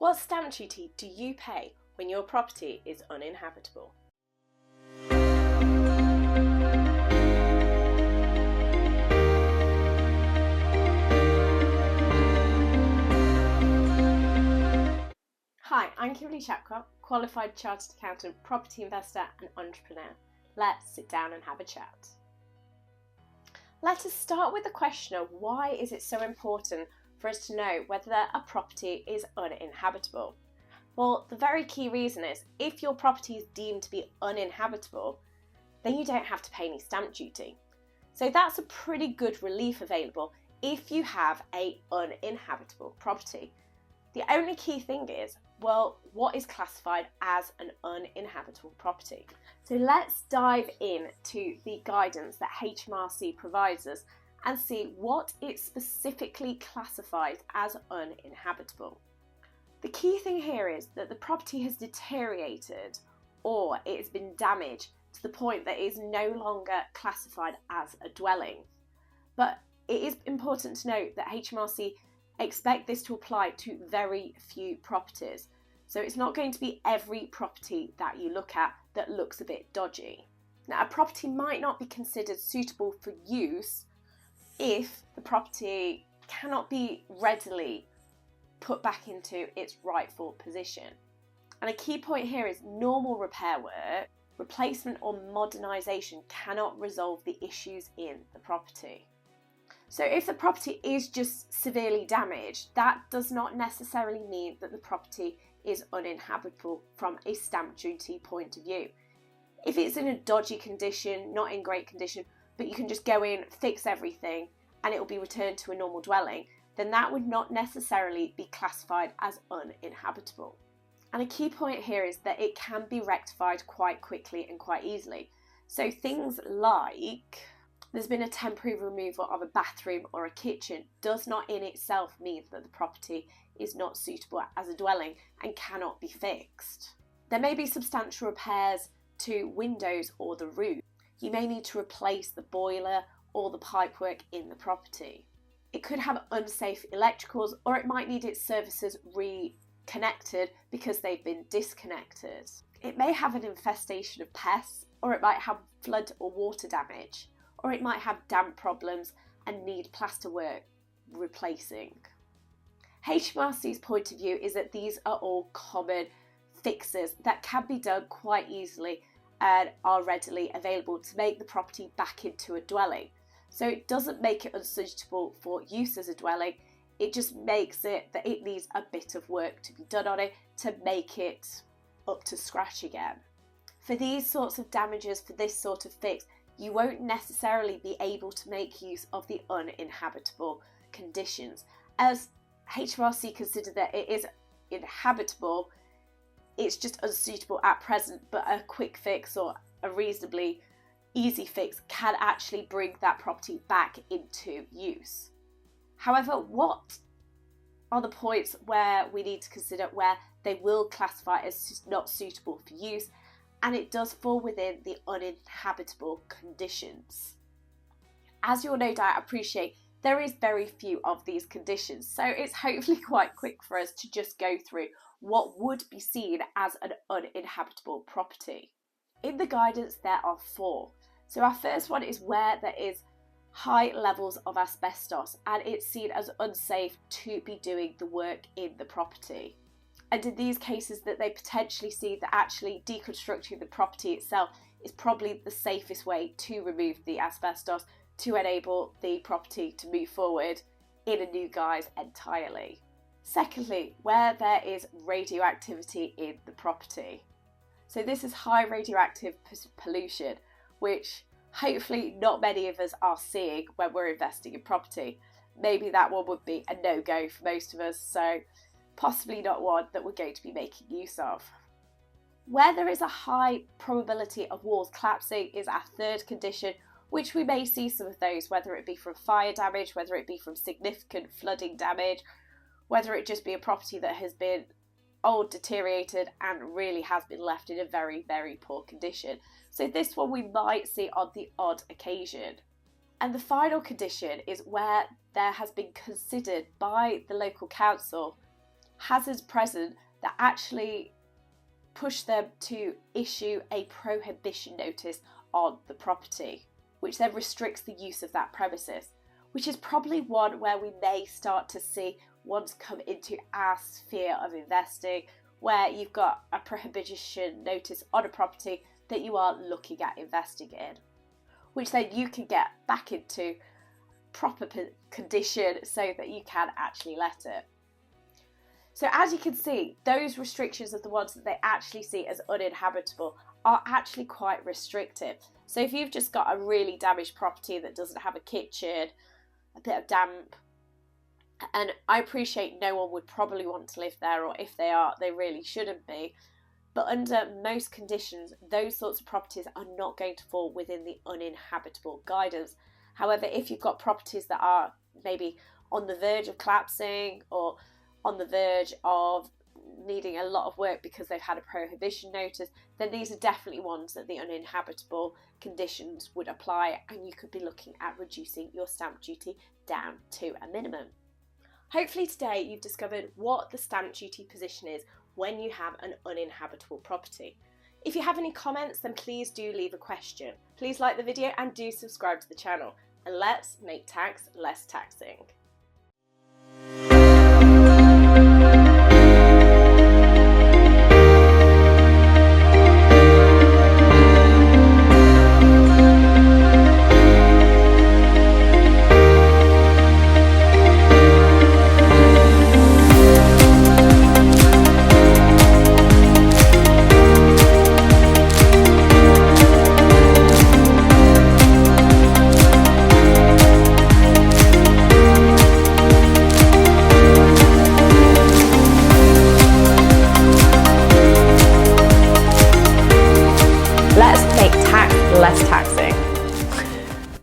What stamp duty do you pay when your property is uninhabitable? Hi, I'm Shapcotts, qualified chartered accountant, property investor and entrepreneur. Let's sit down and have a chat. Let us start with the question of why is it so important for us to know whether a property is uninhabitable? Well, the very key reason is if your property is deemed to be uninhabitable, then you don't have to pay any stamp duty. So that's a pretty good relief available if you have an uninhabitable property. The only key thing is, well, what is classified as an uninhabitable property? So let's dive into the guidance that HMRC provides us and see what it specifically classifies as uninhabitable. The key thing here is that the property has deteriorated or it has been damaged to the point that it is no longer classified as a dwelling. But it is important to note that HMRC expect this to apply to very few properties. So it's not going to be every property that you look at that looks a bit dodgy. Now, a property might not be considered suitable for use if the property cannot be readily put back into its rightful position. And a key point here is normal repair work, replacement or modernisation cannot resolve the issues in the property. So if the property is just severely damaged, that does not necessarily mean that the property is uninhabitable from a stamp duty point of view. If it's in a dodgy condition, not in great condition, but you can just go in, fix everything, and it will be returned to a normal dwelling, then that would not necessarily be classified as uninhabitable. And a key point here is that it can be rectified quite quickly and quite easily. So things like there's been a temporary removal of a bathroom or a kitchen does not in itself mean that the property is not suitable as a dwelling and cannot be fixed. There may be substantial repairs to windows or the roof. You may need to replace the boiler or the pipework in the property. It could have unsafe electricals or it might need its services reconnected because they've been disconnected. It may have an infestation of pests or it might have flood or water damage. Or it might have damp problems and need plasterwork replacing. HMRC's point of view is that these are all common fixes that can be done quite easily and are readily available to make the property back into a dwelling. So it doesn't make it unsuitable for use as a dwelling, it just makes it that it needs a bit of work to be done on it to make it up to scratch again. For these sorts of damages, for this sort of fix, you won't necessarily be able to make use of the uninhabitable conditions. As HMRC consider that it is inhabitable, it's just unsuitable at present, but a quick fix or a reasonably easy fix can actually bring that property back into use. However, what are the points where we need to consider where they will classify as not suitable for use? And it does fall within the uninhabitable conditions. As you'll no doubt appreciate, there is very few of these conditions, so it's hopefully quite quick for us to just go through what would be seen as an uninhabitable property. In the guidance there are 4. So our first one is where there is high levels of asbestos and it's seen as unsafe to be doing the work in the property. And in these cases that they potentially see that actually deconstructing the property itself is probably the safest way to remove the asbestos to enable the property to move forward in a new guise entirely. Secondly, where there is radioactivity in the property. So this is high radioactive pollution, which hopefully not many of us are seeing when we're investing in property. Maybe that one would be a no-go for most of us, so possibly not one that we're going to be making use of. Where there is a high probability of walls collapsing is our third condition, which we may see some of those, whether it be from fire damage, whether it be from significant flooding damage, whether it just be a property that has been old, deteriorated and really has been left in a very, very poor condition. So this one we might see on the odd occasion. And the final condition is where there has been considered by the local council hazards present that actually push them to issue a prohibition notice on the property, which then restricts the use of that premises, which is probably one where we may start to see ones come into our sphere of investing, where you've got a prohibition notice on a property that you are looking at investing in, which then you can get back into proper condition so that you can actually let it. So as you can see, those restrictions are the ones that they actually see as uninhabitable are actually quite restrictive. So if you've just got a really damaged property that doesn't have a kitchen, a bit of damp, and I appreciate no one would probably want to live there, or if they are, they really shouldn't be, but under most conditions, those sorts of properties are not going to fall within the uninhabitable guidance. However, if you've got properties that are maybe on the verge of collapsing or on the verge of needing a lot of work because they've had a prohibition notice, then these are definitely ones that the uninhabitable conditions would apply, and you could be looking at reducing your stamp duty down to a minimum. Hopefully today you've discovered what the stamp duty position is when you have an uninhabitable property. If you have any comments, then please do leave a question. Please like the video and do subscribe to the channel, and let's make tax less taxing.